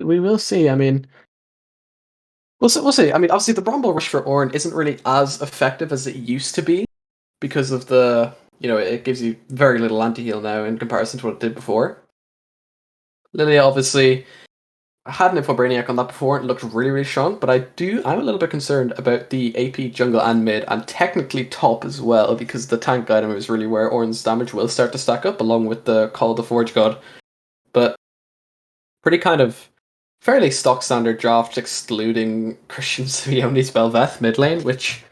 we will see. I mean, we'll see. I mean, obviously the Bramble Rush for Ornn isn't really as effective as it used to be because of the, it gives you very little anti-heal now in comparison to what it did before. Lilia, obviously, I had an Brainiac on that before, and it looked really, really strong, but I'm a little bit concerned about the AP jungle and mid, and technically top as well, because the tank item is really where Ornn's damage will start to stack up, along with the Call of the Forge God. But pretty kind of fairly stock standard draft, excluding Christian Simeone's Belveth mid lane, which,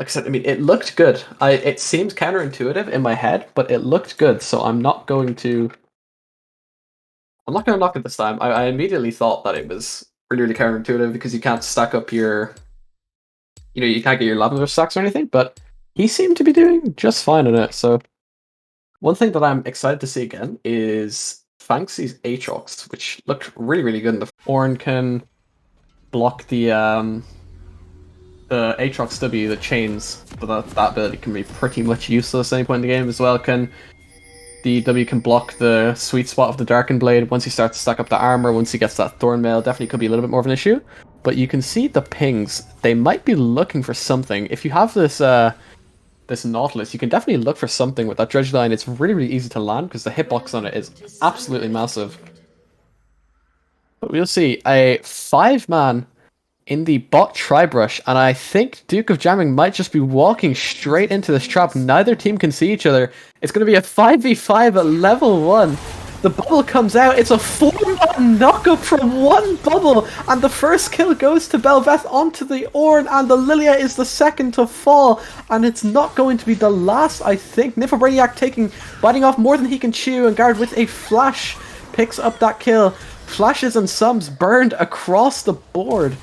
like I said, I mean, it looked good. It seems counterintuitive in my head, but it looked good, so I'm not going to knock it this time. I immediately thought that it was really, really counterintuitive because you can't stack up you can't get your lavender stacks or anything, but he seemed to be doing just fine in it. So one thing that I'm excited to see again is Fanxy's Aatrox, which looked really, really good. Ornn can block the Aatrox W, the chains, but that ability can be pretty much useless at any point in the game as well. The W can block the sweet spot of the Darkened Blade once he starts to stack up the armor, once he gets that Thornmail, definitely could be a little bit more of an issue. But you can see the pings, they might be looking for something. If you have this this Nautilus, you can definitely look for something with that Dredge line. It's really, really easy to land because the hitbox on it is absolutely massive. But we'll see. A 5-man in the bot Tribrush, and I think Duke of Jamming might just be walking straight into this trap. Neither team can see each other. It's going to be a 5v5 at level 1. The bubble comes out. It's a 4-man knockup from one bubble, and the first kill goes to Belveth onto the Ornn, and the Lilia is the second to fall, and it's not going to be the last, I think. Brainiac biting off more than he can chew, and Guard with a flash picks up that kill. Flashes and sums burned across the board.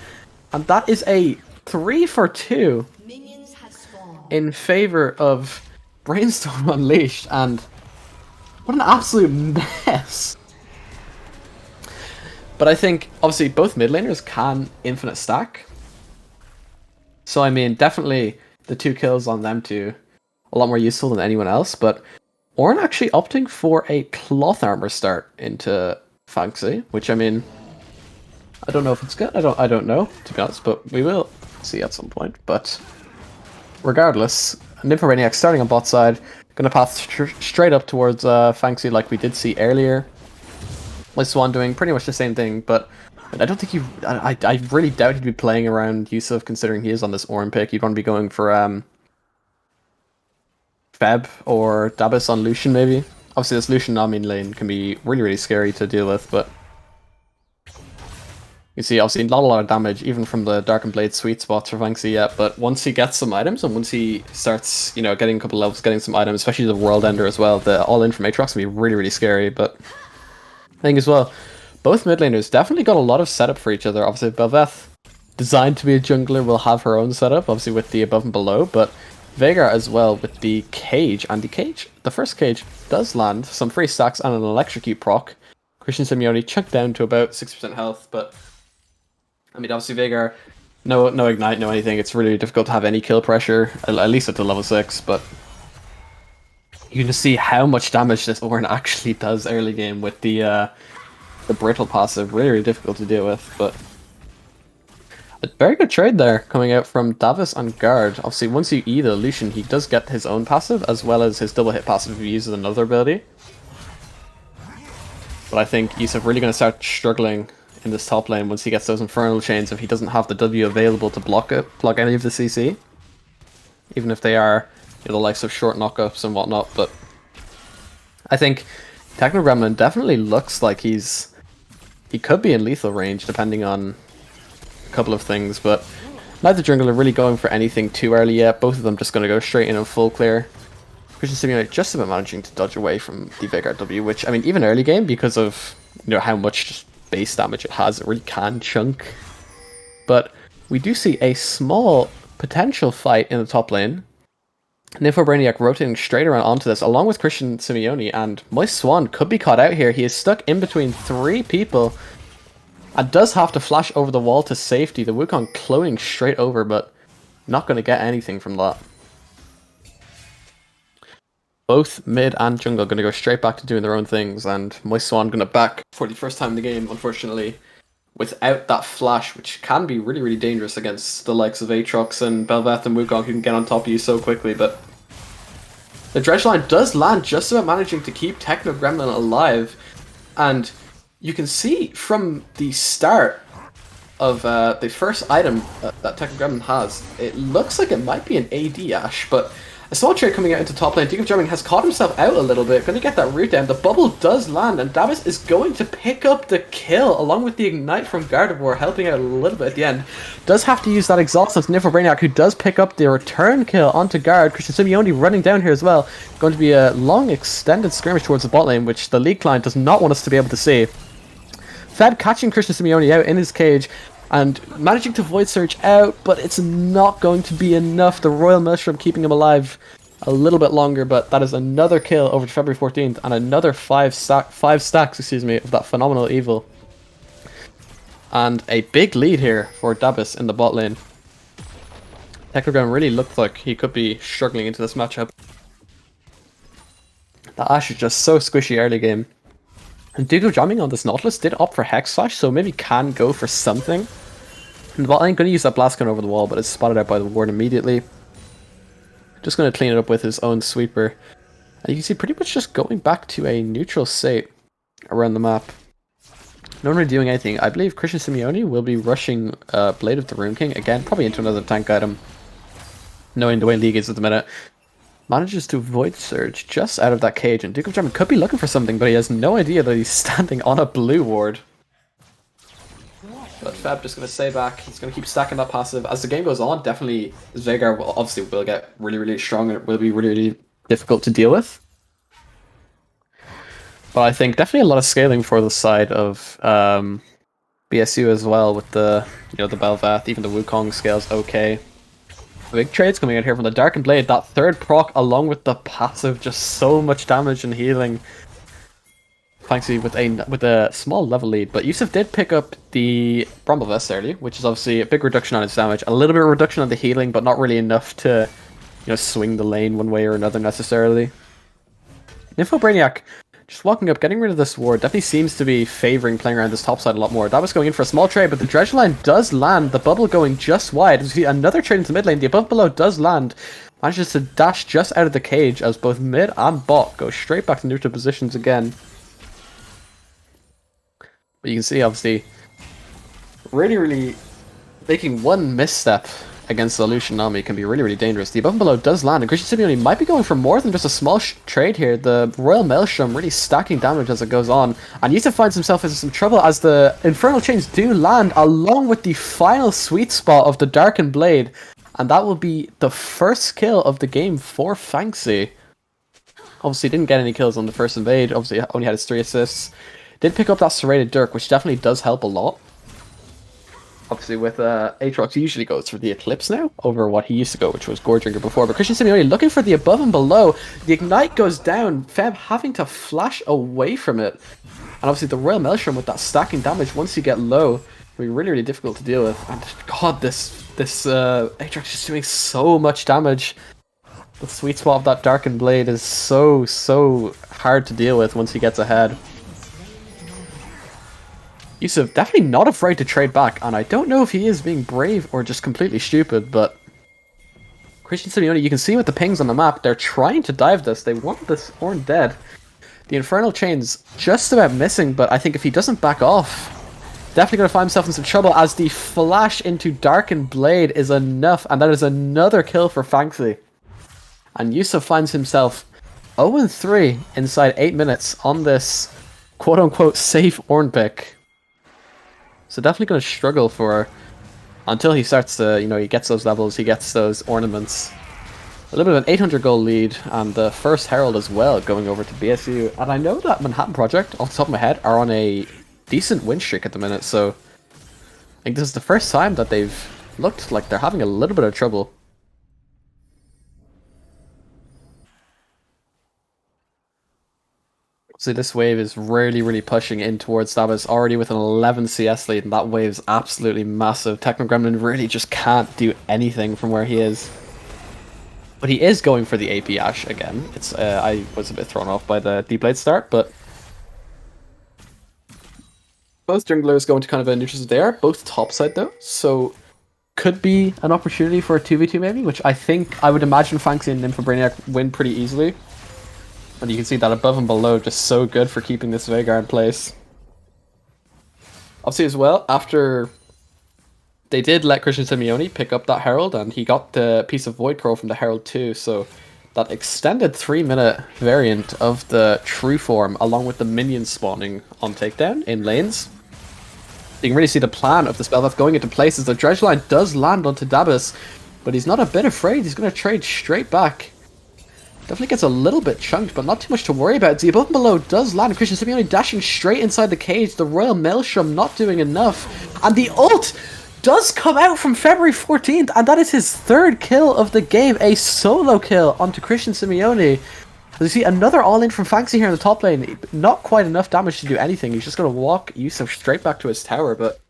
And that is a 3 for 2 in favor of Brainstorm Unleashed, and what an absolute mess. But I think, obviously, both mid laners can infinite stack. So, I mean, definitely the 2 kills on them two, a lot more useful than anyone else, but Ornn actually opting for a cloth armor start into Fanxy, which, I mean, I don't know if it's good. I don't know, to be honest, but we will see at some point. But regardless, Brainiac starting on bot side, gonna path straight up towards Fanxy like we did see earlier. Swan doing pretty much the same thing, but I don't think I really doubt he'd be playing around Yusuf, considering he is on this Ornn pick. You'd want to be going for Feb or Dabis on Lucian, maybe. Obviously, this Lucian Namin lane can be really, really scary to deal with, but you see, obviously, not a lot of damage, even from the Darkened Blade sweet spots for Fanxy yet, but once he gets some items, and once he starts, getting a couple levels, getting some items, especially the World Ender as well, the all-in from Aatrox can be really, really scary, but I think as well, both mid laners definitely got a lot of setup for each other. Obviously, Belveth, designed to be a jungler, will have her own setup, obviously with the above and below, but Veigar as well with the cage, and the first cage does land some free stacks and an electrocute proc. Christian Simeone chunked down to about 60% health, but I mean, obviously Veigar, no ignite, no anything. It's really difficult to have any kill pressure, at least at the level 6, but you can just see how much damage this Ornn actually does early game with the brittle passive. Really, really difficult to deal with, but a very good trade there coming out from Davis and Guard. Obviously, once you E the Lucian, he does get his own passive, as well as his double hit passive if he uses another ability. But I think Yusuf really going to start struggling in this top lane once he gets those Infernal Chains if he doesn't have the W available to block any of the CC. Even if they are the likes of short knockups and whatnot, but I think Techno Gremlin definitely looks like he could be in lethal range depending on a couple of things, but neither jungler are really going for anything too early yet. Both of them just going to go straight in and full clear. Christian Simeone just about managing to dodge away from the Veigar W, which, I mean, even early game, because of how much just base damage it has, it really can chunk. But we do see a small potential fight in the top lane. Brainiac rotating straight around onto this, along with Christian Simeone, and Moist Swan could be caught out here. He is stuck in between 3 people, and does have to flash over the wall to safety. The Wukong cloning straight over, but not going to get anything from that. Both mid and jungle going to go straight back to doing their own things, and Moist Swan going to back for the first time in the game, unfortunately, without that flash, which can be really, really dangerous against the likes of Aatrox and Bel'Veth and Wukong, who can get on top of you so quickly. But the dredge line does land, just about managing to keep Techno Gremlin alive. And you can see from the start of the first item that Techno Gremlin has, it looks like it might be an AD Ashe, but a small trade coming out into top lane. Duke of Drumming has caught himself out a little bit, going to get that root down. The bubble does land, and Davis is going to pick up the kill, along with the ignite from Gardevoir, helping out a little bit at the end. Does have to use that exhaust of Nifl Brainiac, who does pick up the return kill onto Guard. Christian Simeone running down here as well. Going to be a long extended skirmish towards the bot lane, which the league client does not want us to be able to see. Fed catching Christian Simeone out in his cage, and managing to Void Surge out, but it's not going to be enough. The Royal Maelstrom keeping him alive a little bit longer, but that is another kill over February 14th, and another five stacks, excuse me, of that Phenomenal Evil. And a big lead here for Dabis in the bot lane. Technogram really looked like he could be struggling into this matchup. The Ashe is just so squishy early game. And Duke of Jamming on this Nautilus did opt for Hex Slash, so maybe can go for something. And the bot lane going to use that Blast Gun over the wall, but it's spotted out by the ward immediately. Just going to clean it up with his own sweeper. And you can see pretty much just going back to a neutral state around the map. No one really doing anything. I believe Christian Simeone will be rushing Blade of the Rune King again, probably into another tank item. Knowing the way League is at the minute. Manages to Void Surge just out of that cage, and Duke of German could be looking for something, but he has no idea that he's standing on a blue ward. But Feb just going to stay back. He's going to keep stacking that passive. As the game goes on, definitely Veigar will get really, really strong, and it will be really, really difficult to deal with. But I think definitely a lot of scaling for the side of BSU as well, with the the Bel'Veth, even the Wukong scales okay. Big trades coming out here from the Darkened Blade. That third proc along with the passive, just so much damage and healing. Thankfully with a small level lead. But Yusuf did pick up the Bramble Vest early, which is obviously a big reduction on his damage. A little bit of reduction on the healing, but not really enough to swing the lane one way or another necessarily. Nifl Brainiac just walking up, getting rid of this ward, definitely seems to be favouring playing around this top side a lot more. That was going in for a small trade, but the dredge line does land. The bubble going just wide. As we see another trade into mid lane. The above below does land. Manages to dash just out of the cage as both mid and bot go straight back to neutral positions again. But you can see, obviously, really, really making one misstep against the Lucian Nami can be really, really dangerous. The above and below does land, and Christian Simeone might be going for more than just a small trade here. The Royal Maelstrom really stacking damage as it goes on, and Yusuf finds himself in some trouble as the Infernal Chains do land, along with the final sweet spot of the Darkened Blade, and that will be the first kill of the game for Fanxi. Obviously didn't get any kills on the first invade, obviously only had his 3 assists. Did pick up that Serrated Dirk, which definitely does help a lot. Obviously, with Aatrox, he usually goes for the Eclipse now, over what he used to go, which was Gore Drinker before. But Christian Simeone looking for the above and below. The Ignite goes down, Feb having to flash away from it. And obviously the Royal Maelstrom with that stacking damage once you get low, will be really, really difficult to deal with. And god, this Aatrox is doing so much damage. The sweet spot of that Darkened Blade is so hard to deal with once he gets ahead. Yusuf definitely not afraid to trade back, and I don't know if he is being brave or just completely stupid, but Christian Simeone, you can see with the pings on the map, they're trying to dive this. They want this Ornn dead. The Infernal Chain's just about missing, but I think if he doesn't back off, definitely going to find himself in some trouble as the flash into Darkened Blade is enough, and that is another kill for Fanxi. And Yusuf finds himself 0-3 inside 8 minutes on this quote-unquote safe Ornn pick. So definitely going to struggle for until he starts to, he gets those levels, he gets those ornaments. A little bit of an 800 goal lead, and the first Herald as well going over to BSU. And I know that Manhattan Project, off the top of my head, are on a decent win streak at the minute, so I think this is the first time that they've looked like they're having a little bit of trouble. So this wave is really pushing in towards Dabis, already with an 11 CS lead, and that wave is absolutely massive. Techno Gremlin really just can't do anything from where he is. But he is going for the AP Ashe again. It's I was a bit thrown off by the D-Blade start, but Both junglers going to kind of a neutral there, both top side though, so could be an opportunity for a 2v2 maybe, which I would imagine Fancy and Nymphobrainiac win pretty easily. And you can see that above and below just so good for keeping this Veigar in place. Obviously as well, after they did let Christian Simeone pick up that Herald, and he got the piece of Void Crow from the Herald too, so that extended 3-minute variant of the True Form, along with the minions spawning on takedown in lanes. You can really see the plan of the spell that's going into place as the Dredge Line does land onto Dabus, but he's not a bit afraid. He's going to trade straight back. Definitely gets a little bit chunked, but not too much to worry about. The above and below does land. Christian Simeone dashing straight inside the cage. The Royal Maelstrom not doing enough. And the ult does come out from February 14th, and that is his third kill of the game. A solo kill onto Christian Simeone. As you see, another all-in from Fanxy here in the top lane. Not quite enough damage to do anything. He's just going to walk Yusuf straight back to his tower, but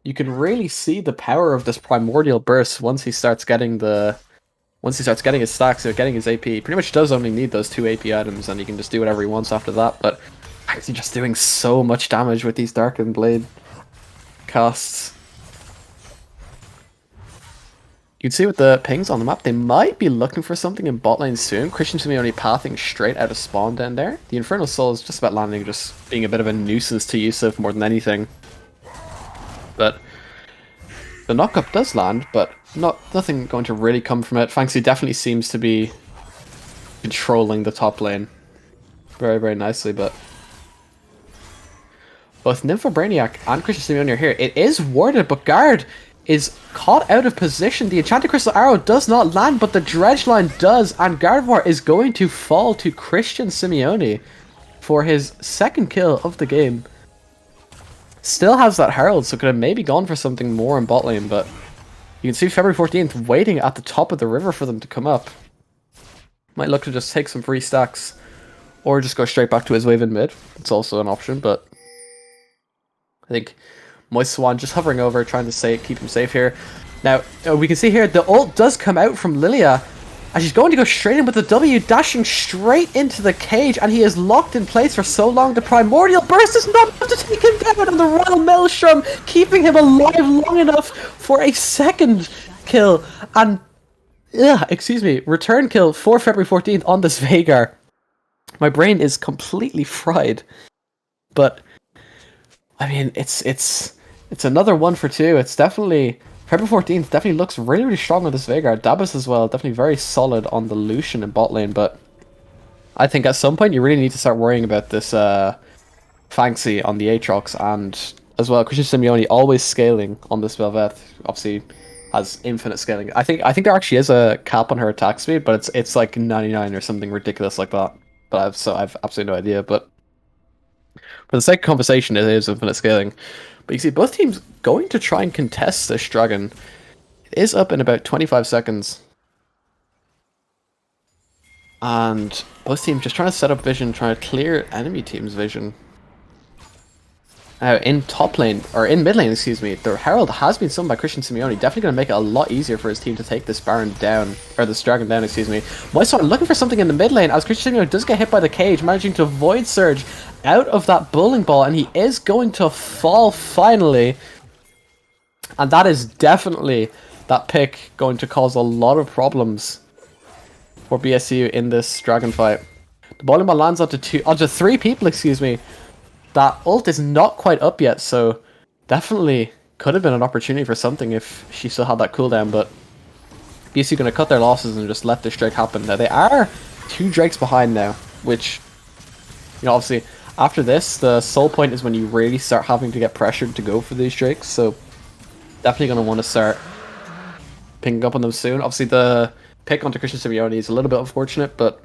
you can really see the power of this primordial burst once he starts getting his stacks, so getting his AP. He pretty much does only need those 2 AP items, and he can just do whatever he wants after that, but Fanxy just doing so much damage with these Darkened Blade casts. You can see with the pings on the map, they might be looking for something in bot lane soon. Christian Simeone pathing straight out of spawn down there. The Infernal Soul is just about landing, just being a bit of a nuisance to Yusuf more than anything. But the knockup does land, but nothing going to really come from it. Fanxy definitely seems to be controlling the top lane very, very nicely, but both Nymphobrainiac and Christian Simeone are here. It is warded, but Guard is caught out of position. The Enchanted Crystal Arrow does not land, but the Dredge Line does, and Gardevoir is going to fall to Christian Simeone for his second kill of the game. Still has that Herald, so could have maybe gone for something more in bot lane, but you can see February 14th waiting at the top of the river for them to come up. Might look to just take some free stacks, or just go straight back to his wave in mid. It's also an option, but I think Moist Swan just hovering over, trying to keep him safe here. Now, we can see here, the ult does come out from Lilia, and she's going to go straight in with the W, dashing straight into the cage, and he is locked in place for so long. The Primordial Burst is not enough to take him down, and the Royal Maelstrom keeping him alive long enough for a second kill. And, return kill for February 14th on this Veigar. My brain is completely fried, but I mean, it's another 1 for 2. It's definitely February 14th definitely looks really, really strong on this Veigar. Dabus as well, definitely very solid on the Lucian in bot lane, but I think at some point you really need to start worrying about this Fanxy on the Aatrox, and as well Christian Simeone always scaling on this Velvet. Obviously has infinite scaling. I think there actually is a cap on her attack speed, but it's like 99 or something ridiculous like that. But I've absolutely no idea. But for the sake of conversation, it is infinite scaling. But you see both teams going to try and contest this dragon. It is up in about 25 seconds. And both teams just trying to set up vision, trying to clear enemy team's vision. In top lane, or in mid lane, excuse me, the Herald has been summoned by Christian Simeone. Definitely going to make it a lot easier for his team to take this Baron down, or this dragon down, excuse me. Moist Swan looking for something in the mid lane as Christian Simeone does get hit by the cage, managing to Void Surge out of that bowling ball, and he is going to fall finally. And that is definitely that pick going to cause a lot of problems for BSU in this dragon fight. The bowling ball lands onto 3 people, excuse me. That ult is not quite up yet, so definitely could have been an opportunity for something if she still had that cooldown, but BSU going to cut their losses and just let this Drake happen. Now, they are 2 Drakes behind now, which, you know, obviously, after this, the soul point is when you really start having to get pressured to go for these Drakes, so definitely going to want to start picking up on them soon. Obviously, the pick onto Christian Simeone is a little bit unfortunate, but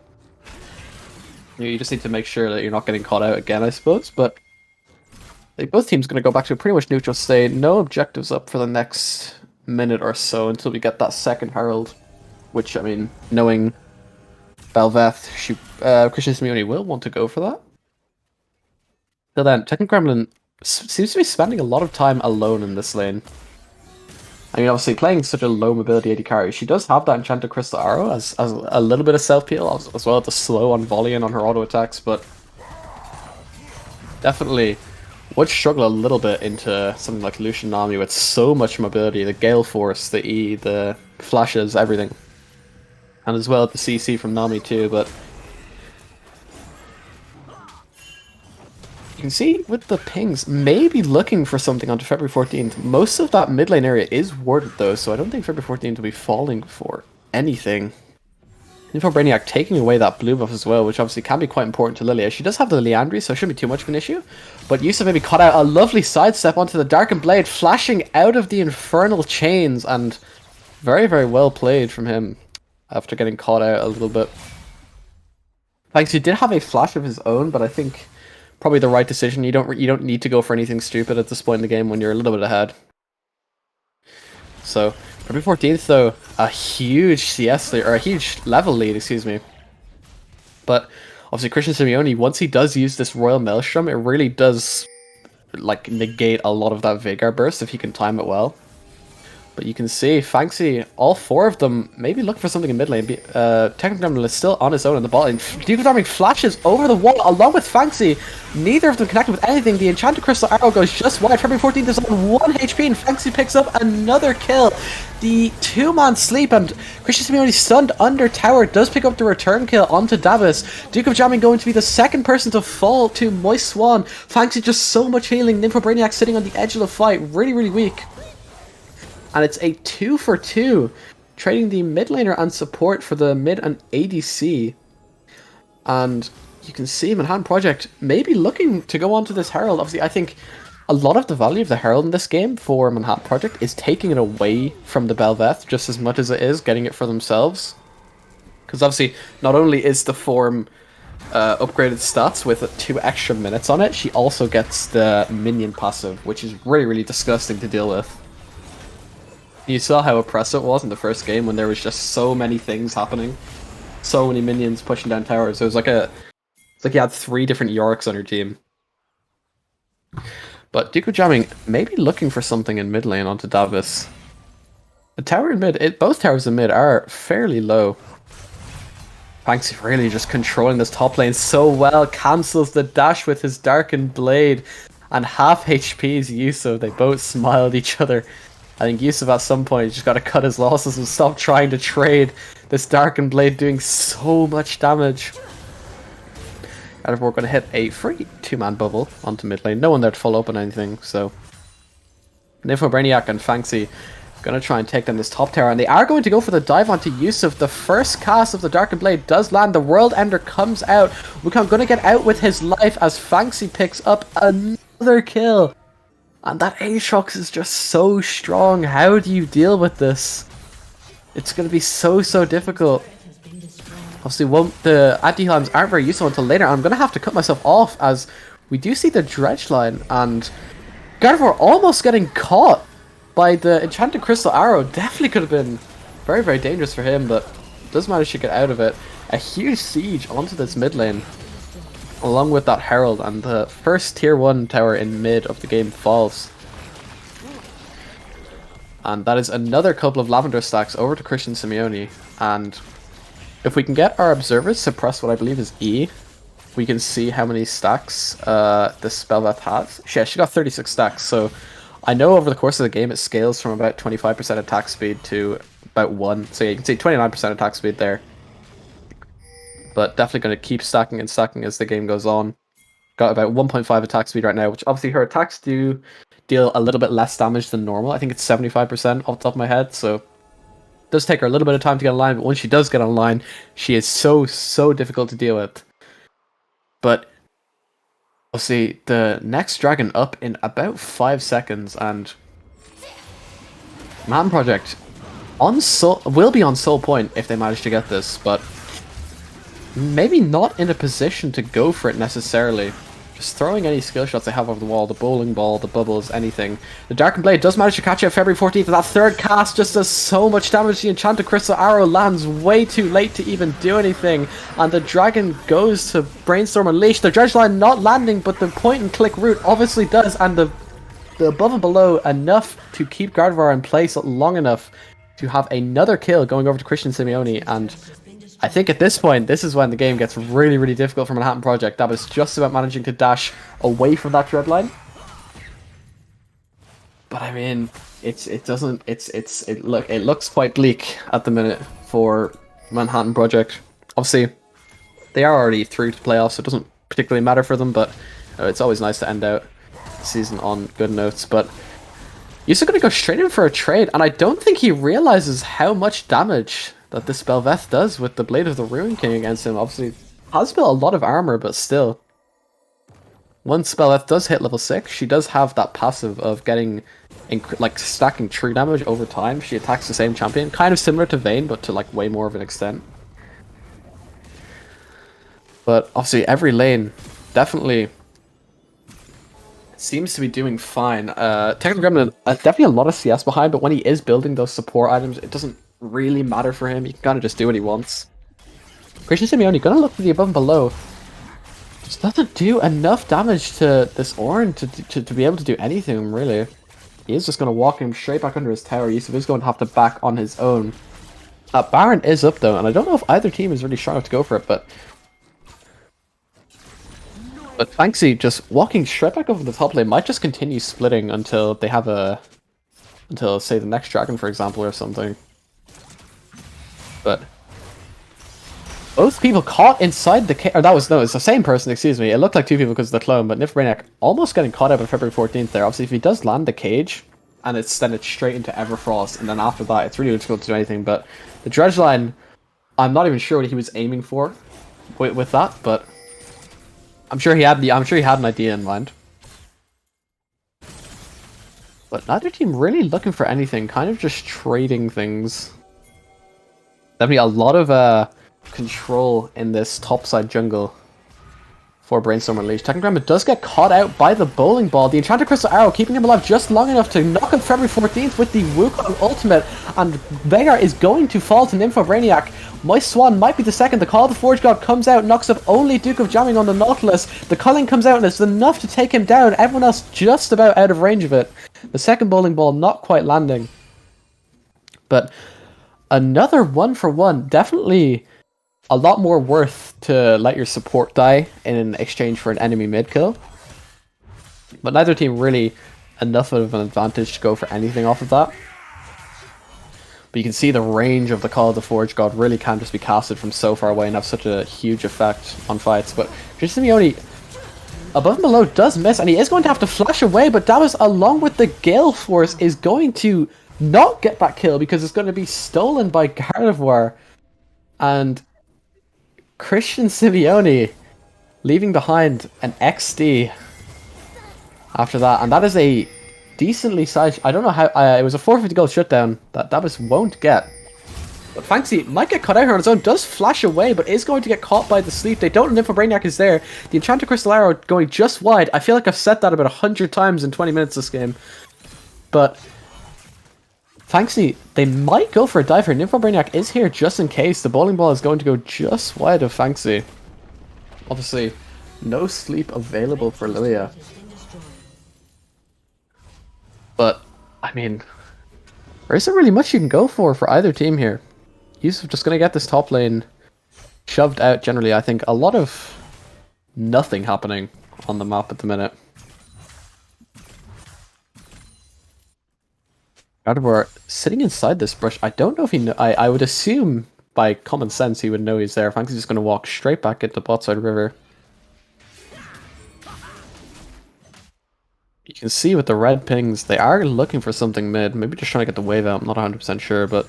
you just need to make sure that you're not getting caught out again, I suppose. But like, both teams going to go back to a pretty much neutral state. No objectives up for the next minute or so until we get that second Herald. Which, I mean, knowing Belveth, Christian Simeone will want to go for that. Till then, Tekken Gremlin seems to be spending a lot of time alone in this lane. I mean, obviously, playing such a low mobility AD carry, she does have that Enchanted Crystal Arrow as a little bit of self-peel, as well as the slow on volley and on her auto attacks, but definitely would struggle a little bit into something like Lucian Nami with so much mobility, the Gale Force, the E, the flashes, everything. And as well the CC from Nami too, but you can see with the pings, maybe looking for something onto February 14th. Most of that mid lane area is warded though, so I don't think February 14th will be falling for anything. Info Brainiac taking away that blue buff as well, which obviously can be quite important to Lilia. She does have the Leandry, so it shouldn't be too much of an issue. But Yusuf maybe caught out a lovely sidestep onto the Darkened Blade, flashing out of the Infernal Chains, and very, very well played from him after getting caught out a little bit. Thanks, he did have a flash of his own, but I think probably the right decision. You don't need to go for anything stupid at this point in the game when you're a little bit ahead. So February 14th, though, a huge CS lead, or a huge level lead, excuse me. But obviously Christian Simeone, once he does use this Royal Maelstrom, it really does like negate a lot of that Veigar burst if he can time it well. But you can see Fanxi, all four of them, maybe looking for something in mid lane. Technically is still on his own in the bot lane. Duke of Darming flashes over the wall along with Fanxi. Neither of them connected with anything. The Enchanted Crystal Arrow goes just wide. February 14th is on 1 HP and Fanxi picks up another kill. The two-man sleep and Christian Simeone stunned under tower does pick up the return kill onto Davis. Duke of Jamming going to be the second person to fall to Moist Swan. Fanxi just so much healing. Nympho Brainiac sitting on the edge of the fight. Really, really weak. And it's a 2-for-2, trading the mid laner and support for the mid and ADC. And you can see Manhattan Project maybe looking to go on to this Herald. Obviously, I think a lot of the value of the Herald in this game for Manhattan Project is taking it away from the Bel'Veth just as much as it is getting it for themselves. Because obviously, not only is the form upgraded stats with 2 extra minutes on it, she also gets the minion passive, which is really, really disgusting to deal with. You saw how oppressive it was in the first game when there was just so many things happening. So many minions pushing down towers. So it was like it's like you had 3 different Yoriks on your team. But Duke of Jamming maybe looking for something in mid lane onto Davis. The tower in mid, both towers in mid are fairly low. Banksy really just controlling this top lane so well. Cancels the dash with his Darkened Blade. And half HP's Yusuf. They both smile at each other. I think Yusuf at some point just got to cut his losses and stop trying to trade. This Darkened Blade doing so much damage. And we're going to hit a free 2-man bubble onto mid lane. No one there to follow up on anything, so... Nympho Brainiac and Fanxi going to try and take down this top tower. And they are going to go for the dive onto Yusuf. The first cast of the Darkened Blade does land. The World Ender comes out. Wukong going to get out with his life as Fanxi picks up another kill. And that Aatrox is just so strong. How do you deal with this? It's going to be so difficult. Obviously, the anti-healms aren't very useful until later. I'm going to have to cut myself off as we do see the dredge line. And Gardevoir almost getting caught by the Enchanted Crystal Arrow. Definitely could have been very dangerous for him, but does manage to get out of it. A huge siege onto this mid lane. Along with that Herald, and the first tier 1 tower in mid of the game falls. And that is another couple of Lavender stacks over to Christian Simeone. And if we can get our observers to press what I believe is E, we can see how many stacks this Bel'Veth has. Yeah, she got 36 stacks, so I know over the course of the game it scales from about 25% attack speed to about 1. So yeah, you can see 29% attack speed there. But definitely going to keep stacking and stacking as the game goes on. Got about 1.5 attack speed right now, which obviously her attacks do deal a little bit less damage than normal. I think it's 75% off the top of my head, so it does take her a little bit of time to get online, but once she does get online, she is so difficult to deal with. But obviously the next dragon up in about 5 seconds, and Man Project will be on Soul Point if they manage to get this, but maybe not in a position to go for it necessarily. Just throwing any skill shots they have over the wall, the bowling ball, the bubbles, anything. The Darkened Blade does manage to catch out February 14th, and that third cast just does so much damage. The Enchanted Crystal Arrow lands way too late to even do anything, and the dragon goes to Brainstorm Unleashed. The dredge line not landing, but the point and click route obviously does, and the above and below enough to keep Gardevoir in place long enough to have another kill going over to Christian Simeone. And I think at this point, this is when the game gets really difficult for Manhattan Project. That was just about managing to dash away from that dread line. But I mean, it doesn't. It looks quite bleak at the minute for Manhattan Project. Obviously, they are already through to playoffs, so it doesn't particularly matter for them. But it's always nice to end out the season on good notes. But he's going to go straight in for a trade, and I don't think he realizes how much damage that this Belveth does with the Blade of the Ruin King against him. Obviously, has built a lot of armor, but still. Once Belveth does hit level 6, she does have that passive of getting, like, stacking true damage over time. She attacks the same champion, kind of similar to Vayne, but to, like, way more of an extent. But, obviously, every lane definitely seems to be doing fine. Technical Gremlin, definitely a lot of CS behind, but when he is building those support items, it doesn't really matter for him. He can kind of just do what he wants. Christian Simeone gonna look for the above and below. Just doesn't do enough damage to this Ornn to be able to do anything, really. He is just going to walk him straight back under his tower. Yusuf is going to have to back on his own. Baron is up, though, and I don't know if either team is really strong enough to go for it, but Fanxi just walking straight back over the top lane might just continue splitting until they have until, say, the next dragon, for example, or something. But both people caught inside the cage. Or it's the same person, excuse me. It looked like two people because of the clone, but Brainiac almost getting caught out on February 14th there. Obviously, if he does land the cage, and it's straight into Everfrost, and then after that, it's really difficult to do anything. But the dredge line, I'm not even sure what he was aiming for with that, but I'm sure he had an idea in mind. But neither team really looking for anything, kind of just trading things. Definitely a lot of control in this topside jungle for Brainstorm Unleashed. Technogram does get caught out by the bowling ball. The Enchanted Crystal Arrow keeping him alive just long enough to knock him February 14th with the Wukong ultimate, and Veigar is going to fall to Nympho Brainiac. My Swan might be the second. The Call of the Forge God comes out, knocks up only Duke of Jamming on the Nautilus. The Culling comes out and it's enough to take him down. Everyone else just about out of range of it. The second bowling ball not quite landing. But another 1-for-1. Definitely a lot more worth to let your support die in exchange for an enemy mid kill. But neither team really enough of an advantage to go for anything off of that. But you can see the range of the Call of the Forge God really can just be casted from so far away and have such a huge effect on fights. But Simeone above and below does miss, and he is going to have to flash away, but Davos, along with the Gale Force, is going to not get that kill because it's going to be stolen by Gardevoir. And Christian Simeone leaving behind an XD after that, and that is a decently sized. I don't know how it was a 450 gold shutdown that Davos won't get. But Fanxi might get caught out here on his own, does flash away, but is going to get caught by the sleep. They don't know if Brainiac is there. The Enchanted Crystal Arrow going just wide. I feel like I've said that about 100 times in 20 minutes this game. But Fanxi, they might go for a dive here. Nympho Brainiac is here just in case. The bowling ball is going to go just wide of Fanxi. Obviously, no sleep available for Lilia. But, I mean, there isn't really much you can go for either team here. Yusuf just going to get this top lane shoved out generally. I think a lot of nothing happening on the map at the minute. Gardevoir sitting inside this brush. I don't know if he I would assume by common sense he would know he's there. Fanxy's just going to walk straight back into Botside River. You can see with the red pings, they are looking for something mid. Maybe just trying to get the wave out. I'm not 100% sure, but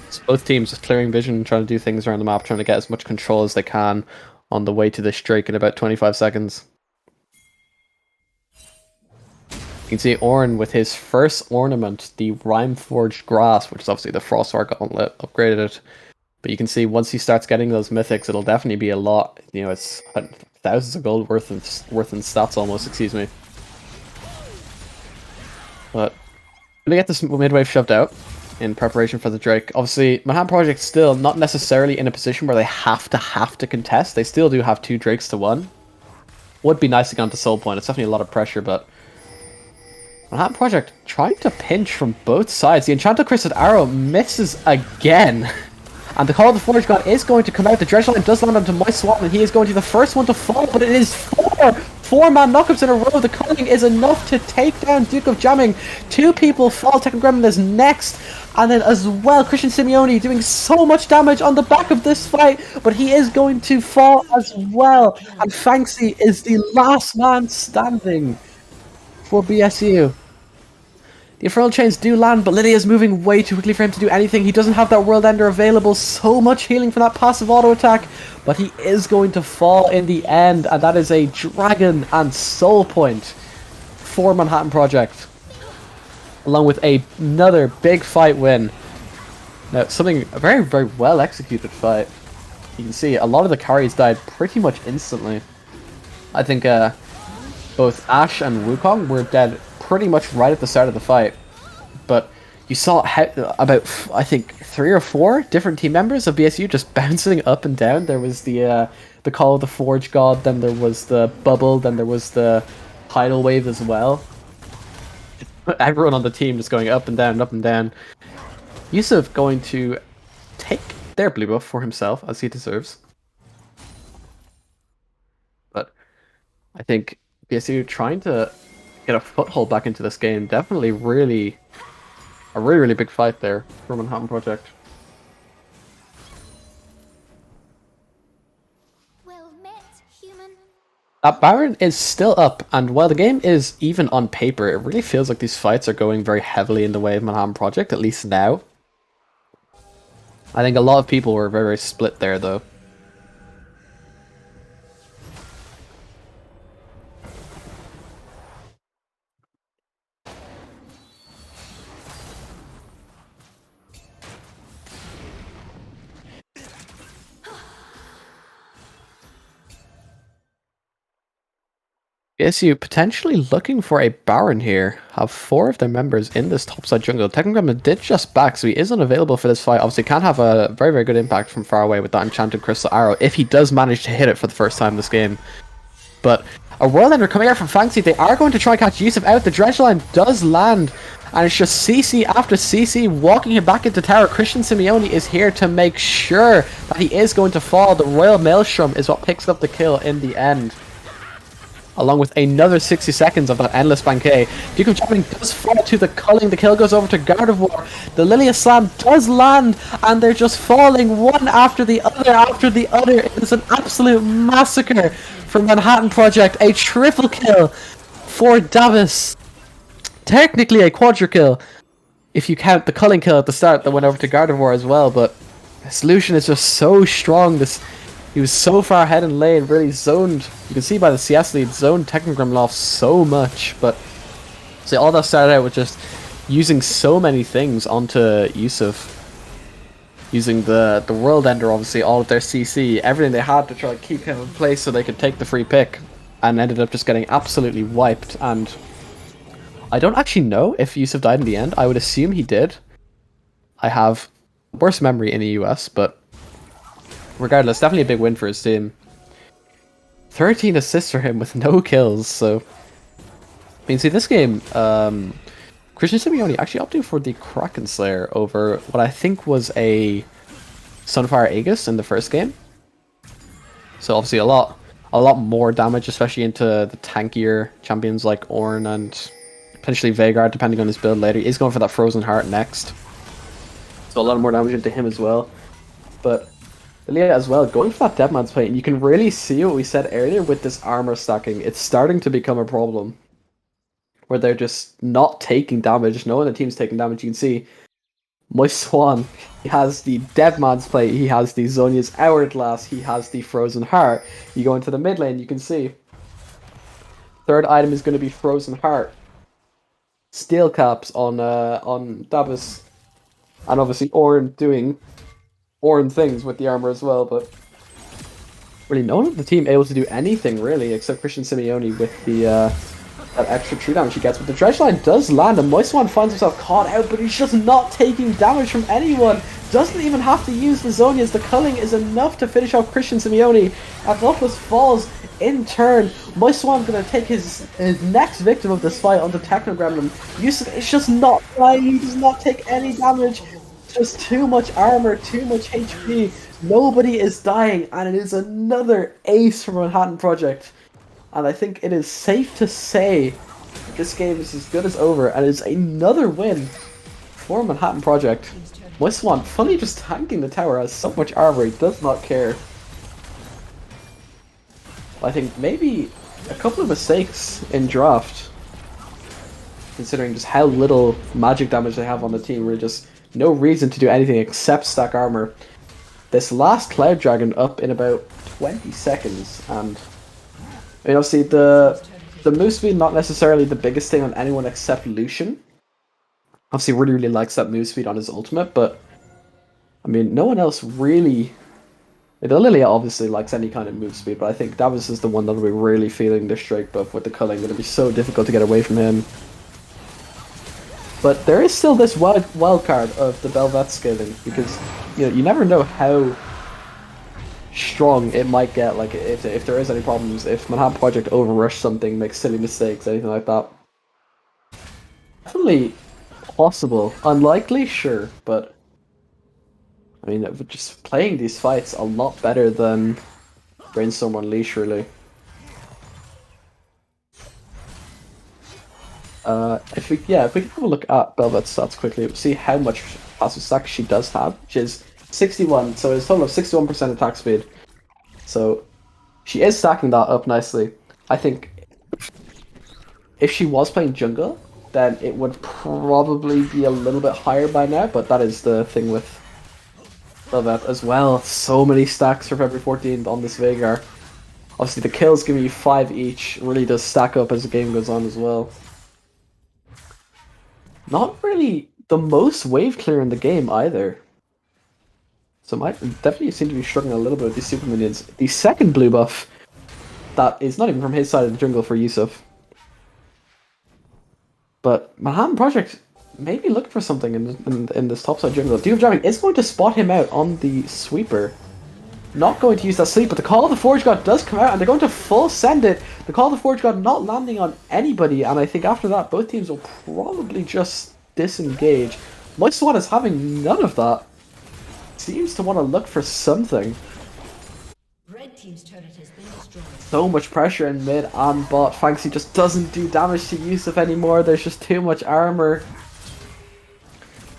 it's both teams just clearing vision, trying to do things around the map, trying to get as much control as they can on the way to this Drake in about 25 seconds. You can see Ornn with his first ornament, the Rime Forged Grass, which is obviously the Frostwar Gauntlet, upgraded it. But you can see once he starts getting those mythics, it'll definitely be a lot. You know, it's thousands of gold worth in stats almost, excuse me. But gonna get this mid-wave shoved out in preparation for the Drake. Obviously, Manhattan Project still not necessarily in a position where they have to contest. They still do have 2 Drakes to 1. Would be nice to get onto Soul Point. It's definitely a lot of pressure, but Manhattan Project trying to pinch from both sides. The Enchanted Crystal Arrow misses again. And the Call of the Forge God is going to come out. The Dredge Line does land onto My Swap, and he is going to be the first one to fall, but it is 4 4-man knockups in a row. The culling is enough to take down Duke of Jamming. 2 people fall. Techno Gremlin is next. And then as well, Christian Simeone doing so much damage on the back of this fight. But he is going to fall as well. And Fanxi is the last man standing for BSU. The Infernal Chains do land, but Lydia's moving way too quickly for him to do anything. He doesn't have that World Ender available. So much healing from that passive auto attack. But he is going to fall in the end. And that is a Dragon and Soul Point for Manhattan Project. Along with another big fight win. Now, a very, very well executed fight. You can see a lot of the carries died pretty much instantly. I think both Ash and Wukong were dead pretty much right at the start of the fight, but you saw about I think 3 or 4 different team members of BSU just bouncing up and down. There was the Call of the Forge God, then there was the Bubble, then there was the Tidal Wave as well. Everyone on the team just going up and down, up and down. Yusuf going to take their blue buff for himself, as he deserves. But I think BSU trying to get a foothold back into this game. Definitely a really big fight there for Manhattan Project. Well met, human. That Baron is still up, and while the game is even on paper, it really feels like these fights are going very heavily in the way of Manhattan Project, at least now. I think a lot of people were very, very split there, though. BSU potentially looking for a Baron here. Have 4 of their members in this topside jungle. Technogram did just back, so he is unavailable for this fight. Obviously can have a very, very good impact from far away with that enchanted crystal arrow if he does manage to hit it for the first time this game. But a World Ender coming out from Fanxi. They are going to try and catch Yusuf out. The dredge line does land, and it's just CC after CC walking him back into tower. Christian Simeone is here to make sure that he is going to fall. The Royal Maelstrom is what picks up the kill in the end, along with another 60 seconds of that endless banquet. Duke of Jamming does fall to the culling. The kill goes over to Gardevoir. The Lilia Slam does land, and they're just falling one after the other after the other. It is an absolute massacre from Manhattan Project. A triple kill for Davis. Technically a quadra kill, if you count the culling kill at the start that went over to Gardevoir as well, but Solution is just so strong. He was so far ahead in lane, really zoned. You can see by the CS lead, zoned Technogrim off so much, but see, all that started out with just using so many things onto Yusuf. Using the World Ender, obviously, all of their CC, everything they had to try to keep him in place so they could take the free pick, and ended up just getting absolutely wiped. And I don't actually know if Yusuf died in the end. I would assume he did. I have worse memory in the US, but regardless, definitely a big win for his team. 13 assists for him with no kills, so I mean, see, this game, Christian Simeone actually opting for the Kraken Slayer over what I think was a Sunfire Aegis in the first game. So obviously a lot more damage, especially into the tankier champions like Ornn and potentially Veigar, depending on his build later. He's going for that Frozen Heart next, so a lot more damage into him as well. But Lilia as well, going for that Deadman's Plate, and you can really see what we said earlier with this armor stacking. It's starting to become a problem, where they're just not taking damage. No one in the team's taking damage. You can see my Swan, he has the Deadman's Plate, he has the Zhonya's Hourglass, he has the Frozen Heart. You go into the mid lane, you can see third item is going to be Frozen Heart. Steel caps on Davis, and obviously Ornn doing Ornn things with the armor as well, but really no one of the team able to do anything really except Christian Simeone with the that extra true damage he gets. But the dredge line does land, and Moiswan finds himself caught out, but he's just not taking damage from anyone. Doesn't even have to use the Zhonya's. The culling is enough to finish off Christian Simeone. Athopus falls in turn. Moiswan's going to take his next victim of this fight onto Technogremlin. Yusuf is just not flying. He does not take any damage. Just too much armor, too much HP. Nobody is dying, and it is another ace from Manhattan Project. and I think it is safe to say this game is as good as over, and it's another win for Manhattan Project. My Swan fully just tanking the tower, has so much armor, he does not care. I think maybe a couple of mistakes in draft, considering just how little magic damage they have on the team. Really just no reason to do anything except stack armor. This last Cloud Dragon up in about 20 seconds, and obviously the move speed not necessarily the biggest thing on anyone except Lucian. Obviously really likes that move speed on his ultimate, but I mean no one else really. Lilia obviously likes any kind of move speed, but I think Davis is the one that'll be really feeling the strike buff with the culling. It'll be so difficult to get away from him. But there is still this wild card of the Bel'Veth scaling, because you never know how strong it might get. Like if there is any problems, if Manhattan Project overrush something, makes silly mistakes, anything like that. Definitely possible. Unlikely, sure, but I mean, just playing these fights a lot better than Brainstorm Unleash, really. If we can have a look at Bel'Veth's stats quickly, we'll see how much passive stack she does have, which is 61, so it's a total of 61% attack speed. So she is stacking that up nicely. I think if she was playing jungle, then it would probably be a little bit higher by now, but that is the thing with Bel'Veth as well. So many stacks for February 14th on this Veigar. Obviously the kills giving you 5 each really does stack up as the game goes on as well. Not really the most wave clear in the game either. So might definitely seem to be struggling a little bit with these super minions. The second blue buff that is not even from his side of the jungle for Yusuf. But Manhattan Project may be looking for something in this topside jungle. Duke of Jamming is going to spot him out on the sweeper. Not going to use that sleep, but the Call of the Forge God does come out, and they're going to full send it. The Call of the Forge God not landing on anybody, and I think after that, both teams will probably just disengage. My Swan is having none of that. Seems to want to look for something. Red team's turret has been destroyed. So much pressure in mid and bot. Fanxi just doesn't do damage to Yusuf anymore. There's just too much armor.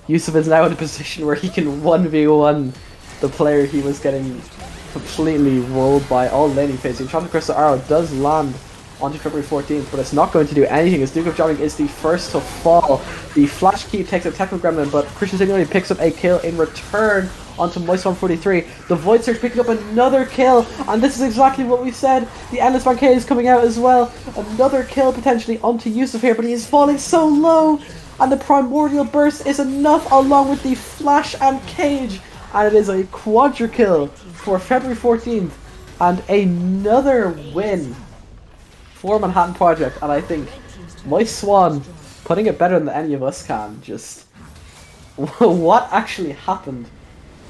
Yusuf is now in a position where he can 1v1 the player he was getting completely rolled by all laning phase. The Enchanted Crystal Arrow does land onto February 14th, but it's not going to do anything as Duke of Jamming is the first to fall. The Flash Keep takes a Technical Gremlin, but Christian Signori picks up a kill in return onto Moist143. The Void Surge picking up another kill, and this is exactly what we said. The Endless Banquet is coming out as well. Another kill potentially onto Yusuf here, but he is falling so low, and the Primordial Burst is enough along with the Flash and Cage, and it is a quadra kill for February 14th, and another win for Manhattan Project. And I think my Swan putting it better than any of us can. Just what actually happened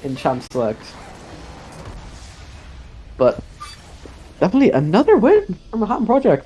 in Champ Select. But definitely another win for Manhattan Project.